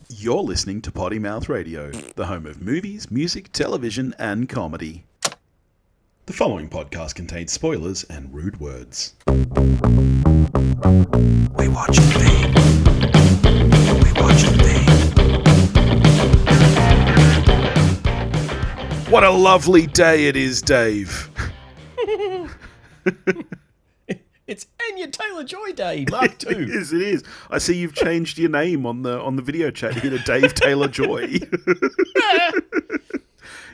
You're listening to Potty Mouth Radio, the home of movies, music, television, and comedy. The following podcast contains spoilers and rude words. We watch TV. We watch TV. What a lovely day it is, Dave. It's Anya Taylor-Joy Day, Mark II. It is. I see you've changed your name on the video chat here to Dave Taylor-Joy. I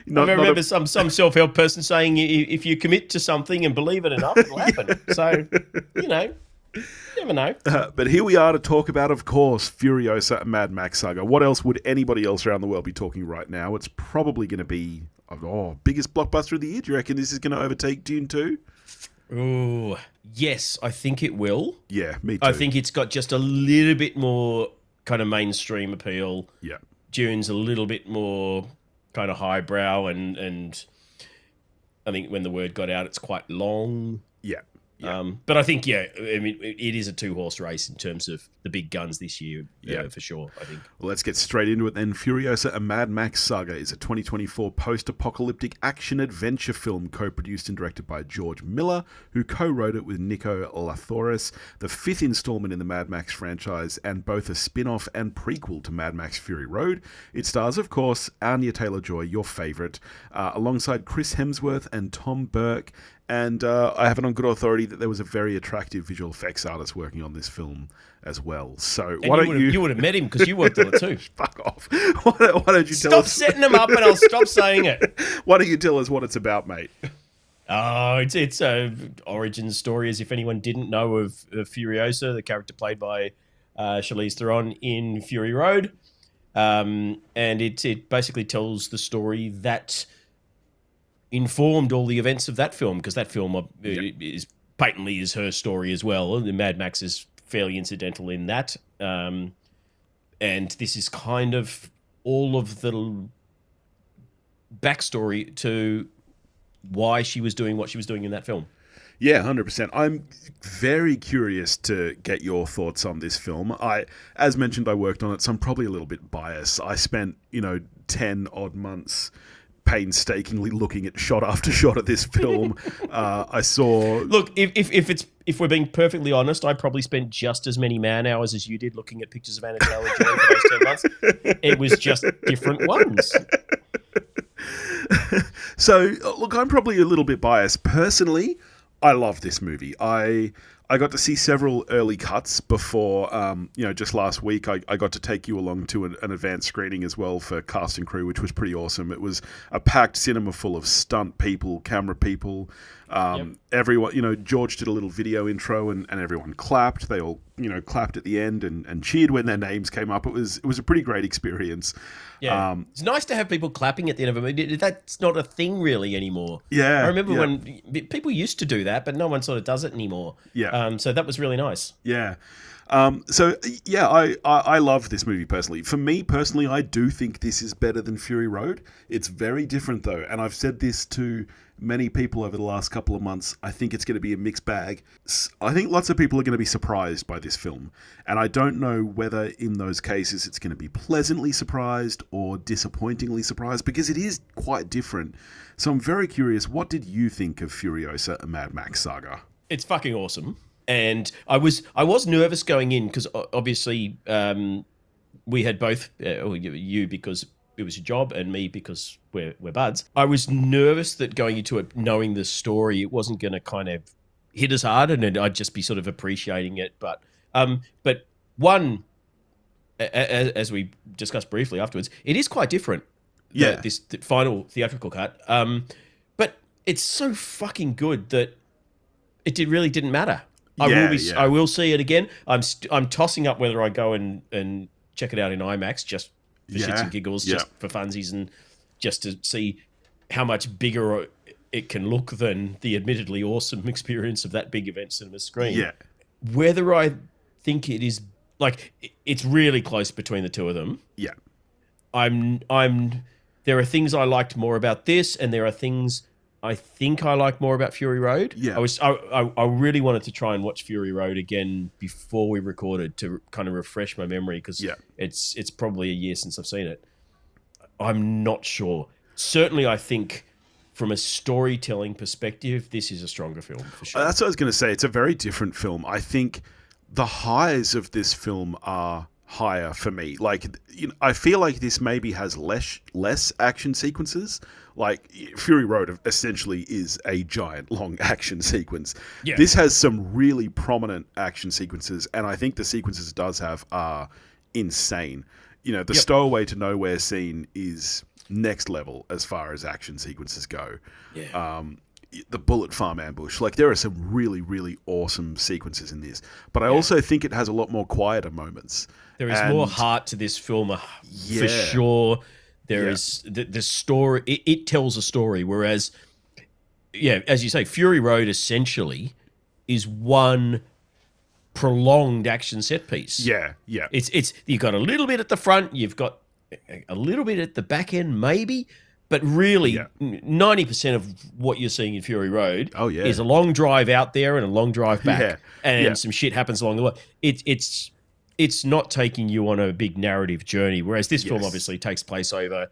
remember some self-help person saying if you commit to something and believe it enough, it'll happen. So, you never know. But here we are to talk about, of course, Furiosa and Mad Max Saga. What else would anybody else around the world be talking right now? It's probably going to be, biggest blockbuster of the year. Do you reckon this is going to overtake Dune 2? Oh, yes, I think it will. Yeah, me too. I think it's got just a little bit more kind of mainstream appeal. Yeah. Dune's a little bit more kind of highbrow, and I think when the word got out, it's quite long. Yeah. But I think, it is a two-horse race in terms of the big guns this year, for sure, I think. Well, let's get straight into it then. Furiosa, a Mad Max Saga, is a 2024 post-apocalyptic action-adventure film co-produced and directed by George Miller, who co-wrote it with Nico Lathoris, the fifth installment in the Mad Max franchise, and both a spin-off and prequel to Mad Max Fury Road. It stars, of course, Anya Taylor-Joy, your favourite, alongside Chris Hemsworth and Tom Burke. And I have it on good authority that there was a very attractive visual effects artist working on this film as well. So why don't you... You would have met him because you worked on it too. Fuck off. Why don't you tell us... Stop setting them up and I'll stop saying it. Why don't you tell us what it's about, mate? Oh, it's a origin story, as if anyone didn't know, of Furiosa, the character played by Charlize Theron in Fury Road. And it basically tells the story that informed all the events of that film, because that film is patently is her story as well. The Mad Max is fairly incidental in that. And this is kind of all of the backstory to why she was doing what she was doing in that film. Yeah, 100%. I'm very curious to get your thoughts on this film. As mentioned, I worked on it, so I'm probably a little bit biased. I spent, 10 odd months painstakingly looking at shot after shot of this film. I saw... Look, if we're being perfectly honest, I probably spent just as many man hours as you did looking at pictures of Anya Taylor-Joy for those 10 months. It was just different ones. So, look, I'm probably a little bit biased. Personally, I love this movie. I got to see several early cuts before, just last week I got to take you along to an advanced screening as well for cast and crew, which was pretty awesome. It was a packed cinema full of stunt people, camera people. Everyone, George did a little video intro and everyone clapped. They all, clapped at the end and cheered when their names came up. It was a pretty great experience. Yeah, it's nice to have people clapping at the end of a movie. That's not a thing really anymore. Yeah, I remember when people used to do that, but no one sort of does it anymore. Yeah. So that was really nice. Yeah. I love this movie personally. For me personally, I do think this is better than Fury Road. It's very different though, and I've said this to many people over the last couple of months. I think it's going to be a mixed bag. I think lots of people are going to be surprised by this film, and I don't know whether in those cases it's going to be pleasantly surprised or disappointingly surprised, because it is quite different. So I'm very curious, what did you think of Furiosa, a Mad Max Saga? It's fucking awesome. And I was nervous going in because obviously we had both, you because it was your job and me because we're buds. I was nervous that going into it, knowing the story, it wasn't going to kind of hit as hard and I'd just be sort of appreciating it. But one, as we discussed briefly afterwards, it is quite different. Yeah. The final theatrical cut. But it's so fucking good that it really didn't matter. I will see it again. I'm tossing up whether I go and check it out in IMAX just for shits and giggles, just for funsies, and just to see how much bigger it can look than the admittedly awesome experience of that big event cinema screen. Yeah. Whether I think it is it's really close between the two of them. Yeah. There are things I liked more about this, and there are things I think I like more about Fury Road. Yeah. I really wanted to try and watch Fury Road again before we recorded to kind of refresh my memory because it's probably a year since I've seen it. I'm not sure. Certainly, I think from a storytelling perspective, this is a stronger film for sure. That's what I was going to say. It's a very different film. I think the highs of this film are higher for me. Like, you know, I feel like this maybe has less action sequences. Like, Fury Road essentially is a giant long action sequence. Yeah. This has some really prominent action sequences, and I think the sequences it does have are insane. You know, the Stowaway to Nowhere scene is next level as far as action sequences go. Yeah. The Bullet Farm ambush, like there are some really, really awesome sequences in this. But I also think it has a lot more quieter moments. There is more heart to this film, for sure. There is the story. It tells a story, whereas, as you say, Fury Road essentially is one prolonged action set piece. Yeah. It's you've got a little bit at the front, you've got a little bit at the back end, maybe, but really 90% of what you're seeing in Fury Road is a long drive out there and a long drive back, and some shit happens along the way. It's not taking you on a big narrative journey, whereas this film obviously takes place over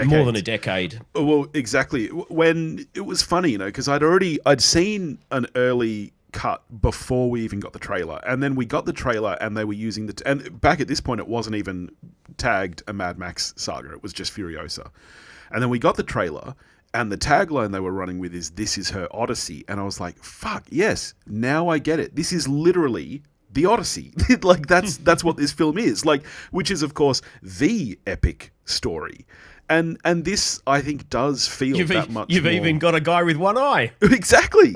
more than a decade. Well, exactly. When it was funny, you know, because I'd seen an early cut before we even got the trailer, and then we got the trailer and they were using and back at this point it wasn't even tagged a Mad Max Saga, it was just Furiosa. And then we got the trailer and the tagline they were running with is "This is her Odyssey," and I was like, fuck yes, now I get it, this is literally the Odyssey. Like that's what this film is, like, which is of course the epic story. And this, I think, does feel that much You've more... even got a guy with one eye. Exactly.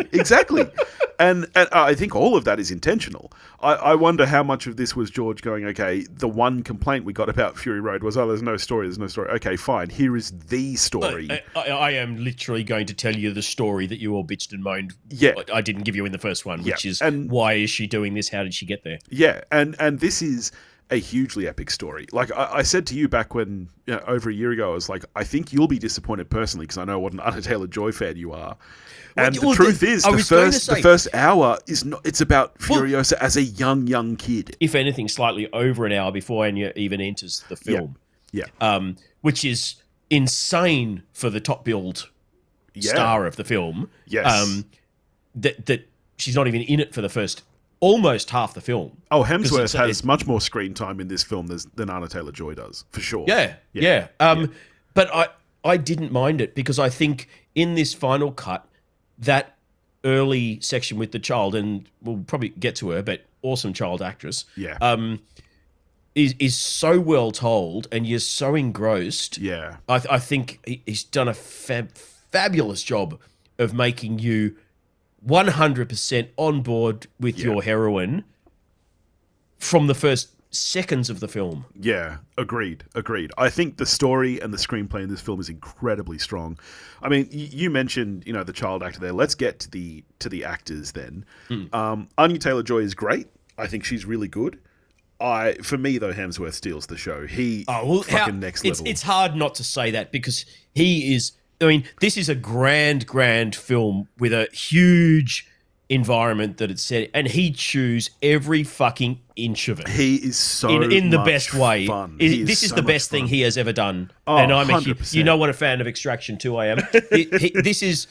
And I think all of that is intentional. I wonder how much of this was George going, okay, the one complaint we got about Fury Road was, there's no story. Okay, fine. Here is the story. I am literally going to tell you the story that you all bitched and moaned I didn't give you in the first one, which is, why is she doing this? How did she get there? Yeah, and this is a hugely epic story. Like I said to you back when, over a year ago, I was like, I think you'll be disappointed personally because I know what an Anya Taylor-Joy fan you are. And the truth is, the first hour is not. It's about Furiosa as a young kid. If anything, slightly over an hour before Anya even enters the film. Yeah. Which is insane for the top billed star of the film. Yes. That she's not even in it for the first almost half the film. Oh, Hemsworth has much more screen time in this film than Anya Taylor-Joy does, for sure. Yeah. But I didn't mind it because I think in this final cut, that early section with the child, and we'll probably get to her, but awesome child actress, is so well told, and you're so engrossed. Yeah, I think he's done a fabulous job of making you 100% on board with your heroine from the first seconds of the film. Yeah, agreed. I think the story and the screenplay in this film is incredibly strong. I mean, you mentioned, the child actor there. Let's get to the actors then. Anya Taylor-Joy is great. I think she's really good. For me though, Hemsworth steals the show. Next level. It's hard not to say that because he is. I mean, this is a grand film with a huge environment that it's set, and he chews every fucking inch of it. He is so in the much best way. Fun. This is so the best thing he has ever done. Oh, and I'm 100%. What a fan of Extraction 2 I am. This is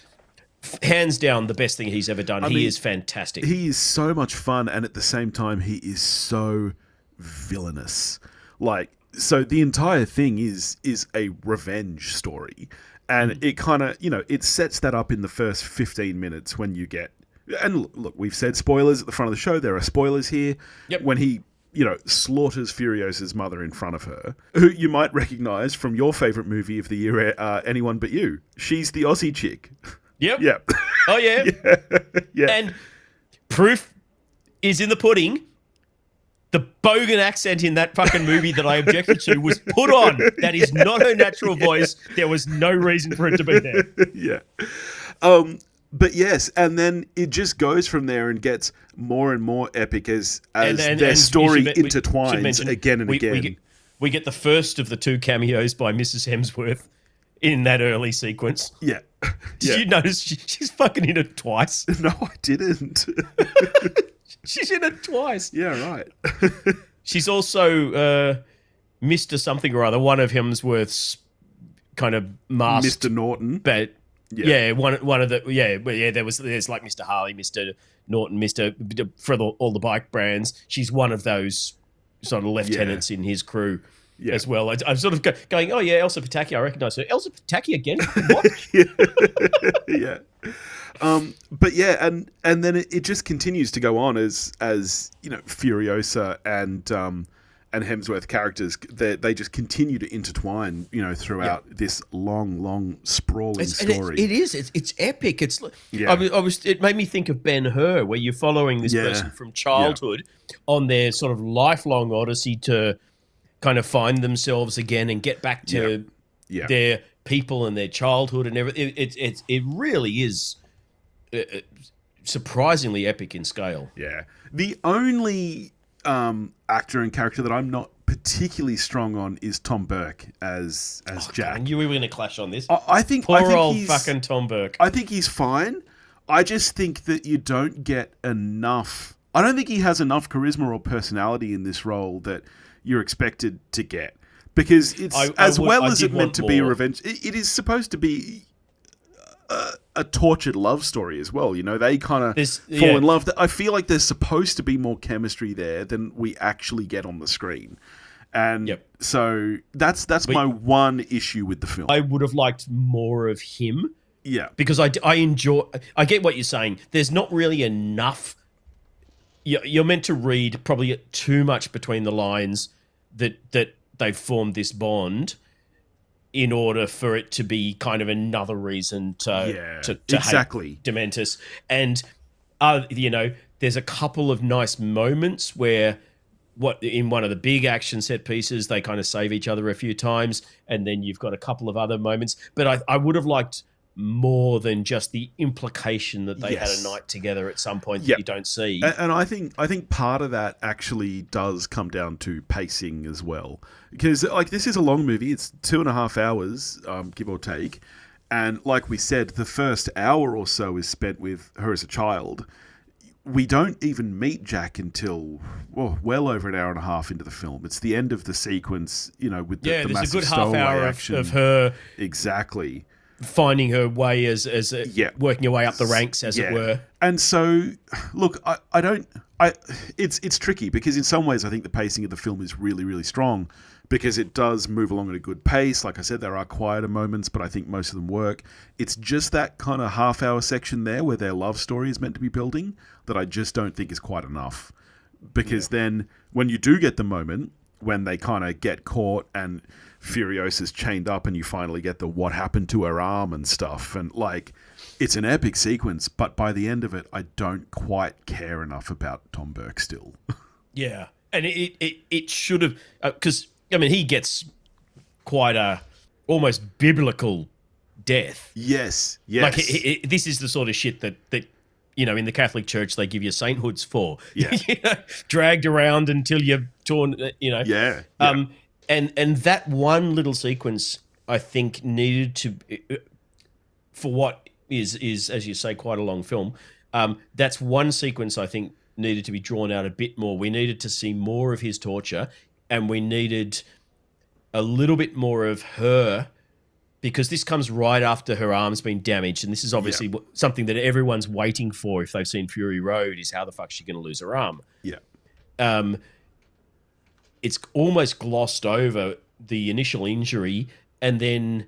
hands down the best thing he's ever done. He is fantastic. He is so much fun, and at the same time, he is so villainous. Like, so the entire thing is a revenge story. And it kind of, it sets that up in the first 15 minutes when you get... And look, we've said spoilers at the front of the show. There are spoilers here. Yep. When he, slaughters Furiosa's mother in front of her, who you might recognize from your favorite movie of the year, Anyone But You. She's the Aussie chick. Yep. Yep. Oh, yeah. Yeah. And proof is in the pudding. The bogan accent in that fucking movie that I objected to was put on. That is not her natural voice. There was no reason for it to be there. Yeah. But yes, and then it just goes from there and gets more and more epic as their story intertwines again and again. We get the first of the two cameos by Mrs. Hemsworth in that early sequence. Yeah. Did you notice she's fucking in it twice? No, I didn't. She's in it twice. Yeah, right. She's also Mr. something or other, one of Hemsworth's kind of masked Mr. Norton. But one of the there's like Mr. Harley, Mr. Norton, Mr. for all the bike brands. She's one of those sort of lieutenants in his crew as well. I'm sort of going, oh yeah, Elsa Pataki, I recognise her. Elsa Pataki again? What? Yeah. But yeah, and then it just continues to go on as you know, Furiosa and Hemsworth characters, they just continue to intertwine, you know, throughout this long sprawling story. It's epic. It made me think of Ben-Hur, where you're following this person from childhood on their sort of lifelong odyssey to kind of find themselves again and get back to their people and their childhood and everything. It really is surprisingly epic in scale. Yeah. The only actor and character that I'm not particularly strong on is Tom Burke as Jack. I knew we were going to clash on this. I think old fucking Tom Burke. I think he's fine. I just think that you don't get enough. I don't think he has enough charisma or personality in this role that you're expected to get, because it's meant to be a revenge. It is supposed to be a tortured love story as well. You know, they kind of fall in love. I feel like there's supposed to be more chemistry there than we actually get on the screen. And so that's my one issue with the film. I would have liked more of him. Yeah. Because I get what you're saying. There's not really enough. You're meant to read probably too much between the lines that they've formed this bond in order for it to be kind of another reason to hate Dementus. And, you know, there's a couple of nice moments where in one of the big action set pieces, they kind of save each other a few times, and then you've got a couple of other moments. But I would have liked more than just the implication that they had a night together at some point that you don't see. And I think part of that actually does come down to pacing as well, because like this is a long movie. It's 2.5 hours, give or take, and like we said, the first hour or so is spent with her as a child. We don't even meet Jack until well over an hour and a half into the film. It's the end of the sequence, you know, with the massive there's a good half hour action of her exactly finding her way as working her way up the ranks, as it were. And so, look, it's tricky, because in some ways I think the pacing of the film is really, really strong, because it does move along at a good pace. Like I said, there are quieter moments, but I think most of them work. It's just that kind of half-hour section there where their love story is meant to be building that I just don't think is quite enough. Because then when you do get the moment when they kind of get caught and Furiosa's chained up and you finally get the what happened to her arm and stuff, and like it's an epic sequence, but by the end of it I don't quite care enough about Tom Burke still. Yeah, and it should have, because I mean he gets quite a almost biblical death. Yes. Like this is the sort of shit that you know, in the Catholic Church they give you sainthoods for. Yeah. You know, dragged around until you're torn, you know. Yeah. And that one little sequence, I think, needed to, for what is as you say, quite a long film. That's one sequence I think needed to be drawn out a bit more. We needed to see more of his torture, and we needed a little bit more of her, because this comes right after her arm's been damaged, and this is obviously something that everyone's waiting for if they've seen Fury Road, is how the fuck's she going to lose her arm? Yeah. It's almost glossed over the initial injury, and then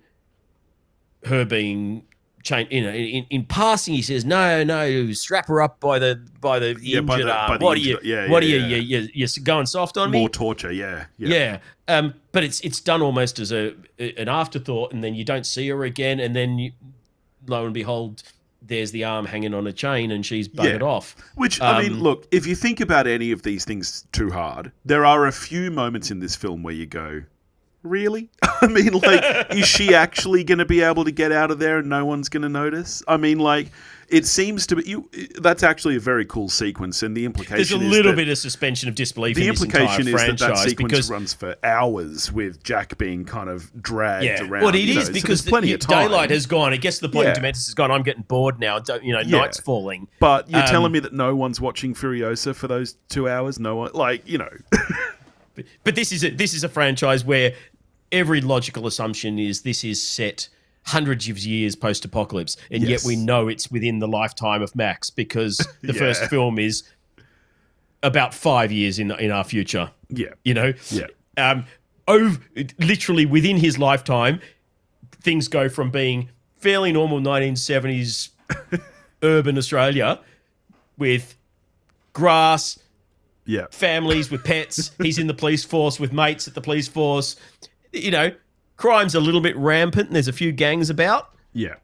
her being chained. You know, in passing, he says, "No, strap her up by the injured arm. What are you? You're going soft on me? More torture, yeah. But it's done almost as an afterthought, and then you don't see her again, and then lo and behold, there's the arm hanging on a chain and she's buggered off. Which, I mean, look, if you think about any of these things too hard, there are a few moments in this film where you go, Really? I mean, like, is she actually going to be able to get out of there and no one's going to notice? I mean, like, it seems to be... that's actually a very cool sequence, and the implication is there's a little bit of suspension of disbelief in this entire franchise. The implication is that sequence runs for hours with Jack being kind of dragged around. Well, it is because so plenty of time. Daylight has gone. It gets to the point where Dementis has gone, I'm getting bored now. Night's falling. But you're telling me that no one's watching Furiosa for those 2 hours? No one... Like, you know... But this is a franchise where every logical assumption is this is set hundreds of years post-apocalypse, and yet we know it's within the lifetime of Max because the first film is about 5 years in our future. Yeah, literally within his lifetime, things go from being fairly normal 1970s urban Australia with grass. Yeah. Families with pets. He's in the police force with mates at the police force. Crime's a little bit rampant and there's a few gangs about. Yeah.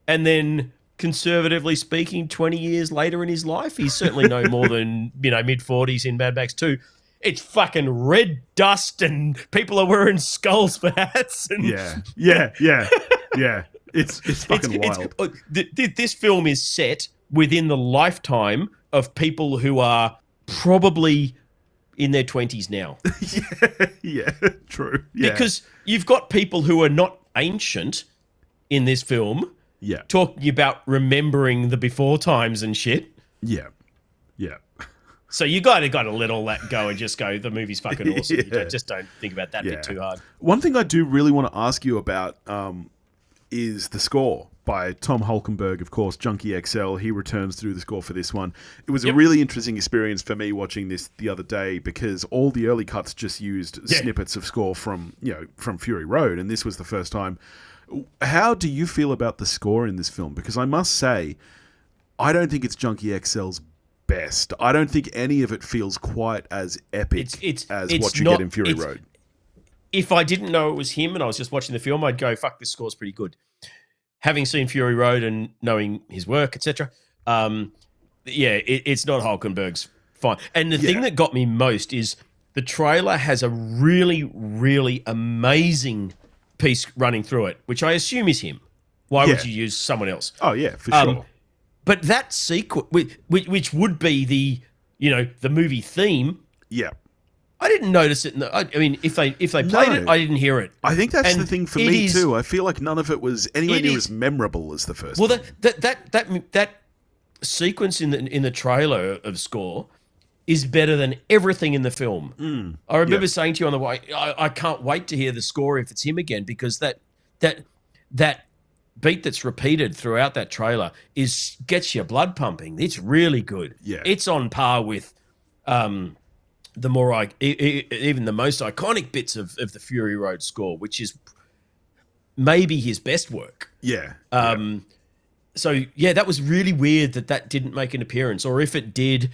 And then, conservatively speaking, 20 years later in his life, he's certainly no more than, mid-40s in Mad Max 2. It's fucking red dust and people are wearing skulls for hats. And Yeah. It's fucking wild. This film is set within the lifetime of people who are probably in their 20s now. yeah, true. Yeah. Because you've got people who are not ancient in this film talking about remembering the before times and shit. Yeah. So you got to let all that go and just go, the movie's fucking awesome. You just don't think about that bit too hard. One thing I do really want to ask you about is the score by Tom Hulkenberg, of course, Junkie XL. He returns to do the score for this one. It was a really interesting experience for me watching this the other day because all the early cuts just used snippets of score from Fury Road, and this was the first time. How do you feel about the score in this film? Because I must say, I don't think it's Junkie XL's best. I don't think any of it feels quite as epic as what you get in Fury Road. If I didn't know it was him and I was just watching the film, I'd go, fuck, this score's pretty good. Having seen Fury Road and knowing his work, etc., it's not Hulkenberg's fine. And the thing that got me most is the trailer has a really, really amazing piece running through it, which I assume is him. Why would you use someone else? Oh yeah, for sure. But that sequence, which would be the movie theme, I didn't notice it. If they played it, I didn't hear it. I think that's the thing for me too. I feel like none of it was anywhere near as memorable as the first. Well, that sequence in the trailer of score is better than everything in the film. I remember saying to you on the way, I can't wait to hear the score if it's him again, because that beat that's repeated throughout that trailer gets your blood pumping. It's really good. Yeah, it's on par with even the most iconic bits of the Fury Road score, which is maybe his best work. So that was really weird that didn't make an appearance, or if it did,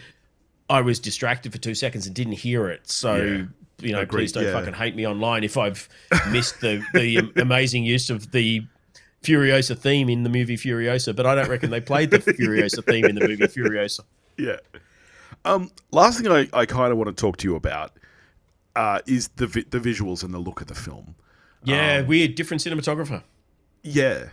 I was distracted for 2 seconds and didn't hear it. So please don't fucking hate me online if I've missed the amazing use of the Furiosa theme in the movie Furiosa, but I don't reckon they played the Furiosa theme in the movie Furiosa. Yeah. Last thing I kind of want to talk to you about is the visuals and the look of the film. Yeah, weird, different cinematographer. Yeah.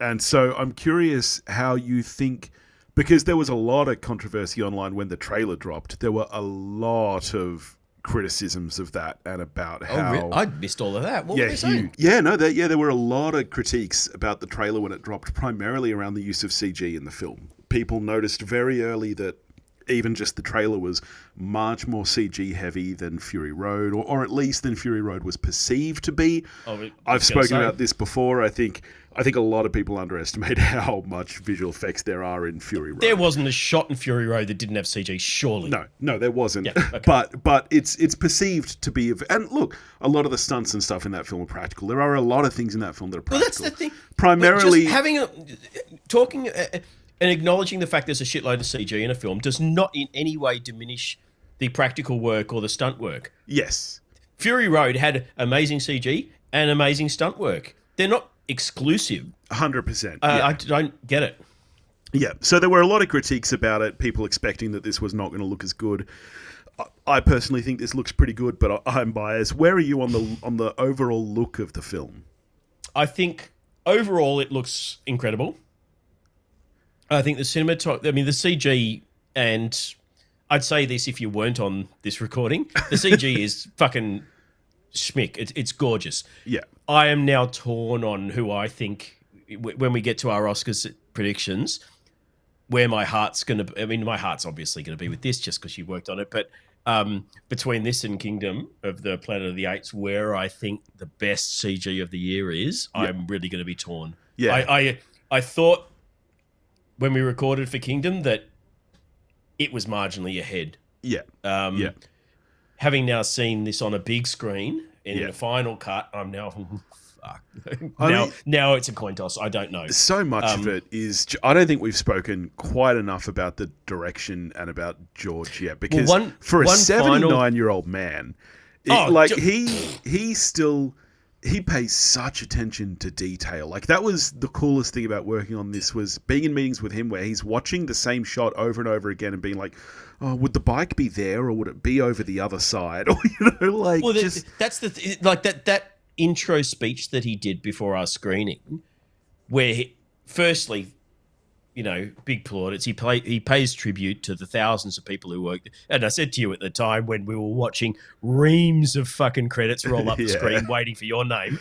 And so I'm curious how you think, because there was a lot of controversy online when the trailer dropped. There were a lot of criticisms of that and about how... really? I missed all of that. What were they saying? There were a lot of critiques about the trailer when it dropped, primarily around the use of CG in the film. People noticed very early that even just the trailer was much more CG heavy than Fury Road, or at least than Fury Road was perceived to be. I've spoken about this before. I think a lot of people underestimate how much visual effects there are in Fury Road. There wasn't a shot in Fury Road that didn't have CG, surely. No, there wasn't. Yeah, okay. But it's perceived to be... And look, a lot of the stunts and stuff in that film are practical. There are a lot of things in that film that are practical. Well, that's the thing. Primarily... Talking and acknowledging the fact there's a shitload of CG in a film does not in any way diminish the practical work or the stunt work. Yes. Fury Road had amazing CG and amazing stunt work. They're not exclusive. 100%. I don't get it. Yeah, so there were a lot of critiques about it, people expecting that this was not going to look as good. I personally think this looks pretty good, but I'm biased. Where are you on the overall look of the film? I think overall it looks incredible. I think the CG, and I'd say this if you weren't on this recording, the CG is fucking schmick. It's gorgeous. Yeah. I am now torn on who I think, when we get to our Oscars predictions, where my heart's going to... I mean, my heart's obviously going to be with this just because you worked on it, but between this and Kingdom of the Planet of the Apes, where I think the best CG of the year is, I'm really going to be torn. Yeah. I thought when we recorded for Kingdom that it was marginally ahead. Yeah. Having now seen this on a big screen and in a final cut, I'm now... Fuck. Now it's a coin toss. I don't know. So much of it is... I don't think we've spoken quite enough about the direction and about George yet, because for a 79-year-old man, he pays such attention to detail. Like, that was the coolest thing about working on this, was being in meetings with him where he's watching the same shot over and over again and being like, oh, would the bike be there or would it be over the other side? Or, that's that intro speech that he did before our screening, where firstly, big plaudits. He pays tribute to the thousands of people who worked. And I said to you at the time when we were watching reams of fucking credits roll up the screen waiting for your name,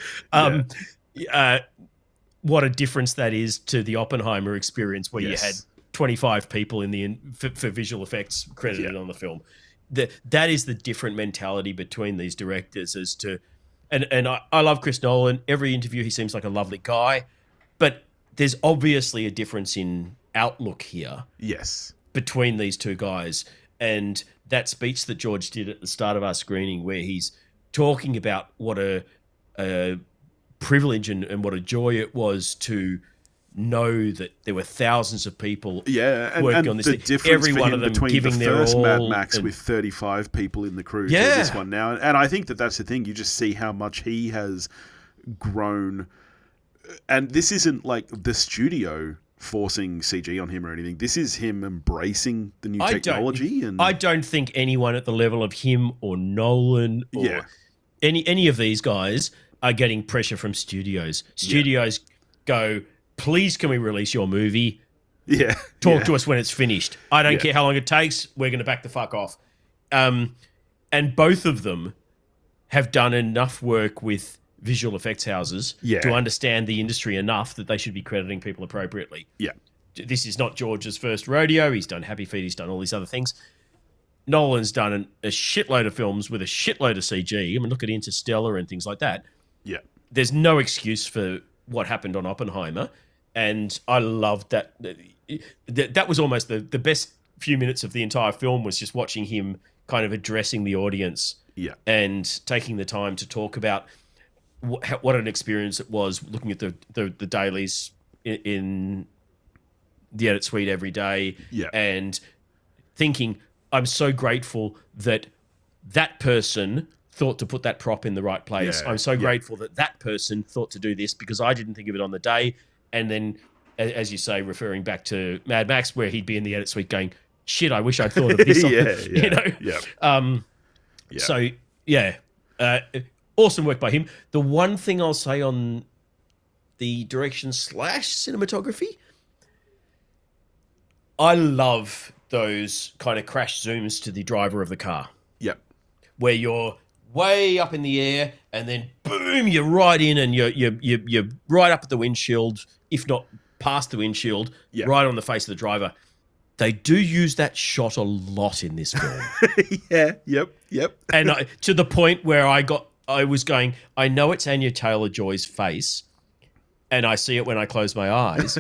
what a difference that is to the Oppenheimer experience, where you had 25 people for visual effects credited on the film. That is the different mentality between these directors as to... And I love Chris Nolan. Every interview, he seems like a lovely guy. But there's obviously a difference in outlook here. Yes. Between these two guys. And that speech that George did at the start of our screening, where he's talking about what a privilege and what a joy it was to know that there were thousands of people working on this. The thing. difference Every for one him of them between giving the their first all, Mad Max with 35 people in the crew to this one now. And I think that's the thing. You just see how much he has grown. And this isn't like the studio forcing CG on him or anything. This is him embracing the new technology. I don't think anyone at the level of him or Nolan or any of these guys are getting pressure from studios. Studios go... Please, can we release your movie? Talk to us when it's finished. I don't care how long it takes. We're going to back the fuck off. And both of them have done enough work with visual effects houses to understand the industry enough that they should be crediting people appropriately. Yeah. This is not George's first rodeo. He's done Happy Feet. He's done all these other things. Nolan's done a shitload of films with a shitload of CG. I mean, look at Interstellar and things like that. Yeah. There's no excuse for what happened on Oppenheimer. And I loved that. That was almost the best few minutes of the entire film, was just watching him kind of addressing the audience and taking the time to talk about what an experience it was, looking at the dailies in the edit suite every day and thinking, I'm so grateful that person thought to put that prop in the right place. I'm so grateful that person thought to do this because I didn't think of it on the day. And then, as you say, referring back to Mad Max, where he'd be in the edit suite going, shit, I wish I'd thought of this. So, awesome work by him. The one thing I'll say on the direction / cinematography, I love those kind of crash zooms to the driver of the car. Yep. Where you're way up in the air and then boom, you're right in and you're right up at the windshield, if not past the windshield, right on the face of the driver. They do use that shot a lot in this film. Yep. And to the point where I was going, I know it's Anya Taylor-Joy's face, and I see it when I close my eyes.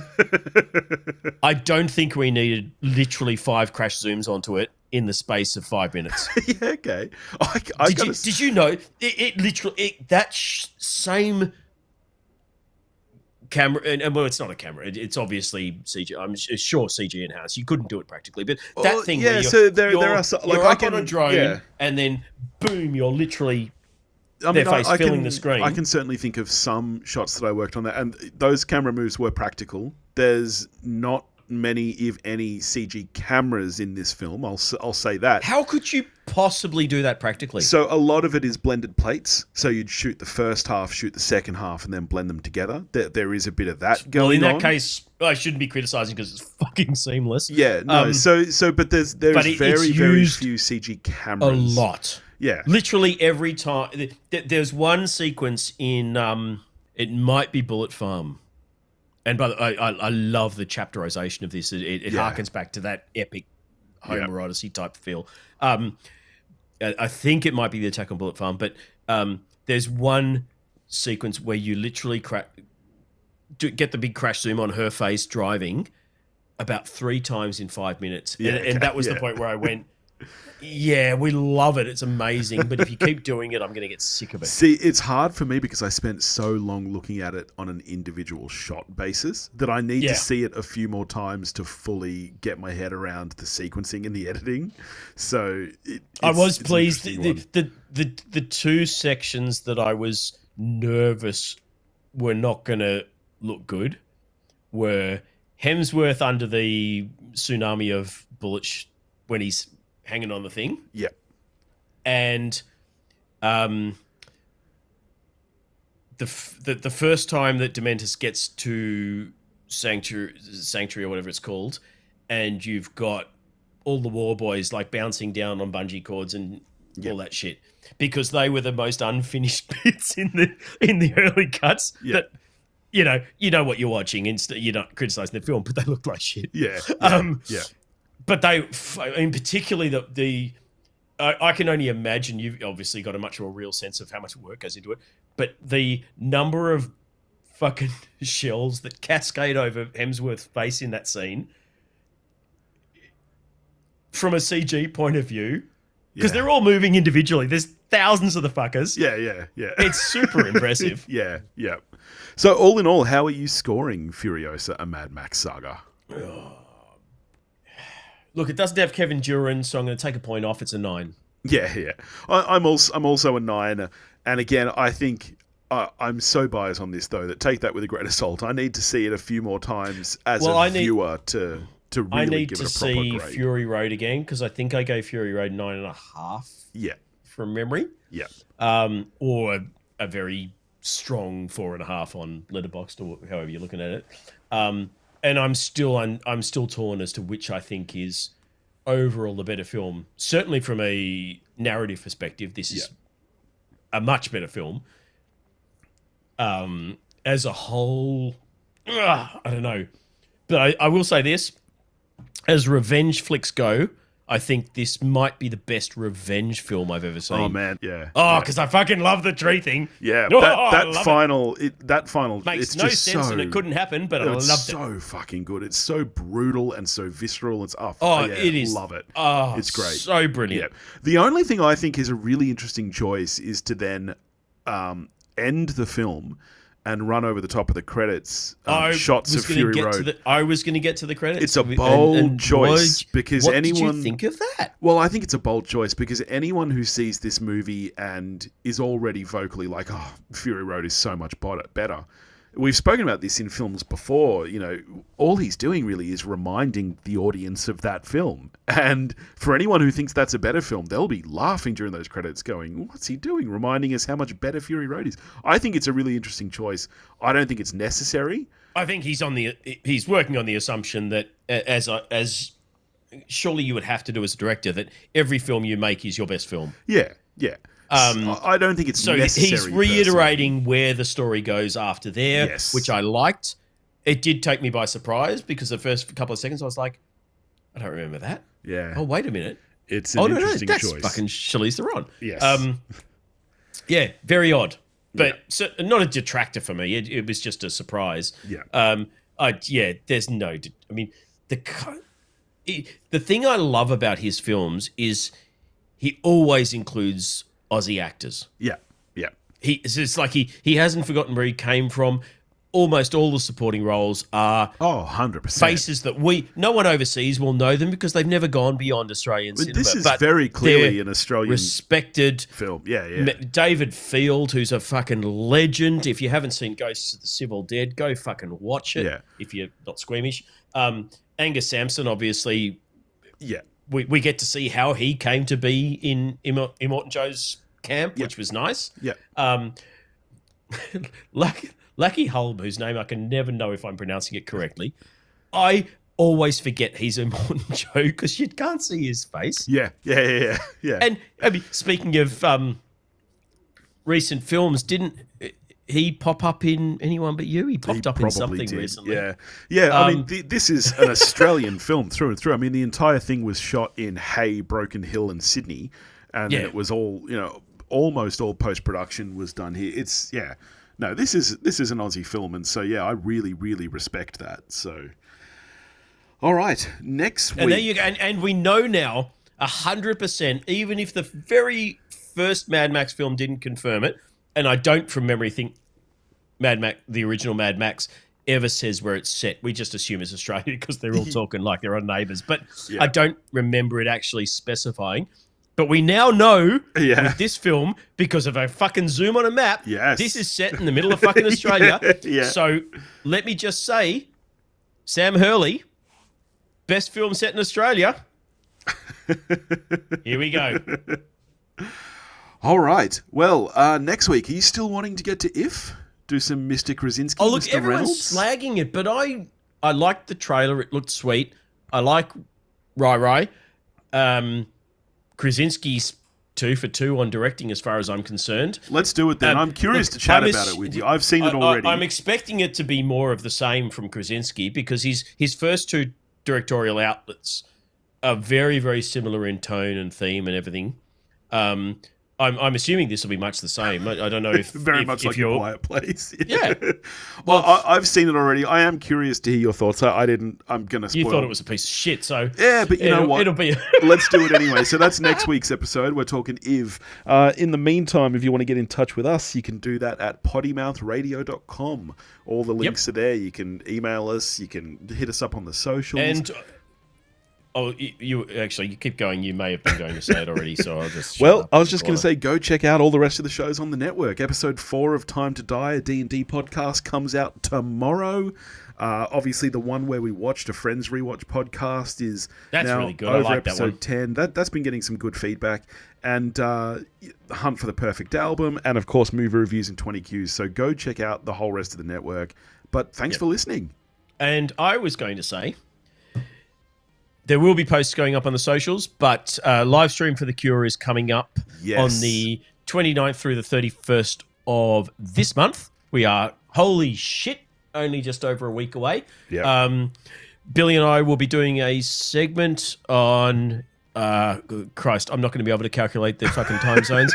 I don't think we needed literally 5 crash zooms onto it in the space of 5 minutes. Okay. Did you know it literally same camera, and well, it's not a camera. It's obviously CG. I'm sure CG in-house. You couldn't do it practically, but that thing. Yeah. So there are you're up on a drone, and then boom, you're literally their face filling the screen. I can certainly think of some shots that I worked on that, and those camera moves were practical. There's not many, if any, CG cameras in this film. I'll say that. How could you possibly do that practically? So a lot of it is blended plates. So you'd shoot the first half, shoot the second half, and then blend them together. There is a bit of that going on. Well, in that case, I shouldn't be criticizing because it's fucking seamless. Yeah, no. But there's very few CG cameras. A lot. Yeah. Literally every time. There's one sequence in, it might be Bullet Farm. And by the way, I love the chapterization of this. It harkens back to that epic Homer Odyssey type feel. I think it might be the Attack on Bullet Farm, but there's one sequence where you literally get the big crash zoom on her face driving about 3 times in 5 minutes. And that was the point where I went, yeah, we love it. It's amazing. But if you keep doing it, I'm going to get sick of it. See, it's hard for me because I spent so long looking at it on an individual shot basis that I need to see it a few more times to fully get my head around the sequencing and the editing. So I was pleased. The 2 sections that I was nervous were not going to look good were Hemsworth under the tsunami of bullets when he's hanging on the thing. Yeah. And the first time that Dementus gets to Sanctuary or whatever it's called, and you've got all the war boys like bouncing down on bungee cords and all that shit, because they were the most unfinished bits in the early cuts. Yeah. That you know what you're watching, and you're not criticizing the film, but they look like shit. Yeah. But particularly I can only imagine you've obviously got a much more real sense of how much work goes into it, but the number of fucking shells that cascade over Hemsworth's face in that scene from a CG point of view, because they're all moving individually. There's thousands of the fuckers. Yeah. It's super impressive. Yeah. So all in all, how are you scoring Furiosa: A Mad Max Saga? Look, it doesn't have Kevin Durant, so I'm going to take a point off. It's a 9. Yeah. I'm also a 9, and again, I think I'm so biased on this though that take that with a grain of salt. I need to see it a few more times as viewer to really give it a proper grade. I need to see Fury Road again because I think I gave Fury Road 9.5. Yeah, from memory. Yeah, or a very strong 4.5 on Letterboxd or however you're looking at it. And I'm still torn as to which I think is overall the better film. Certainly from a narrative perspective, this is a much better film. As a whole, I don't know. But I will say this. As revenge flicks go, I think this might be the best revenge film I've ever seen. Oh man, yeah. Oh, because I fucking love the tree thing. Yeah, that final makes it's no just sense and it couldn't happen, but I loved it. It's so fucking good. It's so brutal and so visceral. It's it is. Love it. Oh, it's great. So brilliant. Yeah. The only thing I think is a really interesting choice is to then end the film and run over the top of the credits, shots of Fury Road. I was going to get to the credits. It's a bold choice because anyone... What did you think of that? Well, I think it's a bold choice because anyone who sees this movie and is already vocally like, oh, Fury Road is so much better. We've spoken about this in films before. You know, all he's doing really is reminding the audience of that film. And for anyone who thinks that's a better film, they'll be laughing during those credits going, what's he doing? Reminding us how much better Fury Road is. I think it's a really interesting choice. I don't think it's necessary. I think he's working on the assumption that as surely you would have to do as a director, that every film you make is your best film. Yeah. I don't think it's necessary. He's reiterating where the story goes after there, which I liked. It did take me by surprise because the first couple of seconds I was like, I don't remember that. Yeah. Oh, wait a minute. It's an interesting that's choice. Fucking Charlize Theron. Yes. Yeah, very odd. But not a detractor for me. It was just a surprise. Yeah. There's no... I mean, the thing I love about his films is he always includes Aussie actors. Yeah. It's like he hasn't forgotten where he came from. Almost all the supporting roles are 100% faces that no one overseas will know them because they've never gone beyond Australian cinema. This is very clearly an Australian respected film. Yeah. David Field, who's a fucking legend. If you haven't seen Ghosts of the Civil Dead, go fucking watch it. Yeah. If you're not squeamish. Angus Sampson, obviously, Yeah. we get to see how he came to be in Immortan Joe's camp, which was nice. Yeah. Lucky Holm, whose name I can never know if I'm pronouncing it correctly. I always forget he's Immortan Joe because you can't see his face. Yeah. And I mean, speaking of recent films, didn't he pop up in Anyone But You? He popped up in something recently. Yeah. I mean, this is an Australian film through and through. I mean, the entire thing was shot in Hay, Broken Hill, and Sydney, and it was all, almost all post-production was done here. It's no, this is an Aussie film, and so I really, really respect that. So, all right, next week, and there you go, and we know now 100%, even if the very first Mad Max film didn't confirm it, and I don't from memory think the original Mad Max ever says where it's set. We just assume it's Australia because they're all talking like they're on Neighbours, but I don't remember it actually specifying. But we now know with this film, because of a fucking zoom on a map, this is set in the middle of fucking Australia. So let me just say, Sam Hurley, best film set in Australia. Here we go. All right. Well, next week, are you still wanting to get to If? Do some Mr. Krasinski, Oh, look, Mr. everyone's Reynolds? slagging it, but I liked the trailer. It looked sweet. I like Rai. Krasinski's 2 for 2 on directing as far as I'm concerned. Let's do it then. I'm curious to chat about it with you. I've seen it already. I'm expecting it to be more of the same from Krasinski because his first 2 directorial outlets are very, very similar in tone and theme and everything. I'm assuming this will be much the same. I don't know if very much like you're A Quiet Place. Yeah. Well, I've seen it already. I am curious to hear your thoughts. I'm going to spoil. You thought it was a piece of shit, so yeah, but you know what? It'll be. Let's do it anyway. So that's next week's episode. We're talking If. In the meantime, if you want to get in touch with us, you can do that at pottymouthradio.com. All the links are there. You can email us. You can hit us up on the socials. And you keep going. You may have been going to say it already, so I'll just. Well, I was just going to say, go check out all the rest of the shows on the network. Episode 4 of Time to Die, a D&D podcast, comes out tomorrow. Obviously, the one where we watched a Friends Rewatch podcast is now really good. over I like episode that one. 10. That's been getting some good feedback. And Hunt for the Perfect Album, and of course, movie reviews and 20 Qs. So go check out the whole rest of the network. But thanks for listening. And I was going to say, there will be posts going up on the socials, but live stream for The Cure is coming up on the 29th through the 31st of this month. We are, holy shit, only just over a week away. Billy and I will be doing a segment on... Christ, I'm not going to be able to calculate the fucking time zones.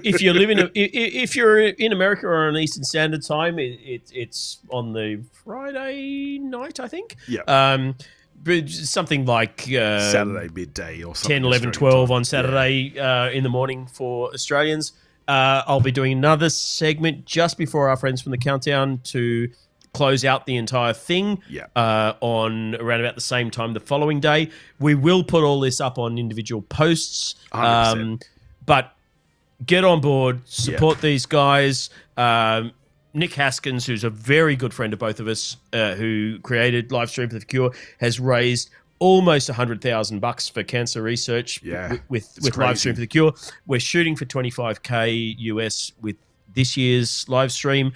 If you're in America or on Eastern Standard Time, it's on the Friday night, I think. Something like Saturday midday or something. 10, 11, 12 on Saturday in the morning for Australians. I'll be doing another segment just before our friends from the Countdown to close out the entire thing on around about the same time the following day. We will put all this up on individual posts. 100%. But get on board, support these guys. Nick Haskins, who's a very good friend of both of us, who created Livestream for the Cure, has raised almost $100,000 for cancer research with Livestream for the Cure. We're shooting for $25,000 US with this year's Livestream.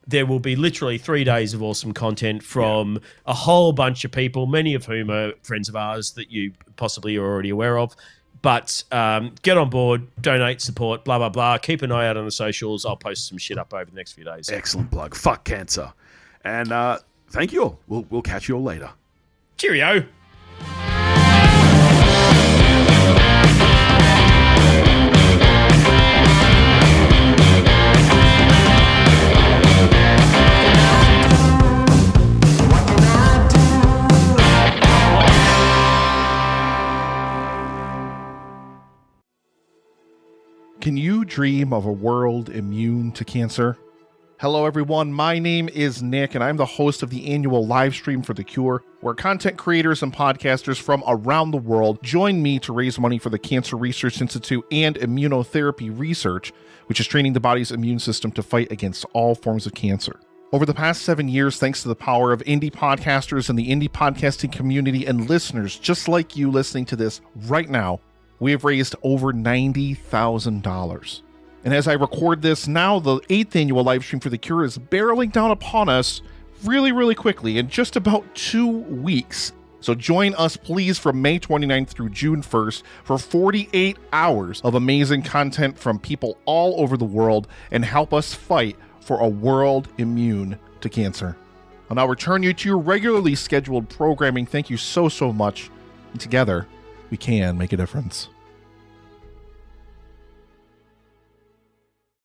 There will be literally 3 days of awesome content from a whole bunch of people, many of whom are friends of ours that you possibly are already aware of. But get on board, donate, support, blah, blah, blah. Keep an eye out on the socials. I'll post some shit up over the next few days. Excellent plug. Fuck cancer. And thank you all. We'll catch you all later. Cheerio. Can you dream of a world immune to cancer? Hello, everyone. My name is Nick, and I'm the host of the annual live stream for The Cure, where content creators and podcasters from around the world join me to raise money for the Cancer Research Institute and immunotherapy research, which is training the body's immune system to fight against all forms of cancer. Over the past 7 years, thanks to the power of indie podcasters and the indie podcasting community and listeners just like you listening to this right now, we have raised over $90,000. And as I record this now, the 8th annual live stream for The Cure is barreling down upon us really, really quickly in just about 2 weeks. So join us, please, from May 29th through June 1st for 48 hours of amazing content from people all over the world and help us fight for a world immune to cancer. I'll now return you to your regularly scheduled programming. Thank you so much. And together, we can make a difference.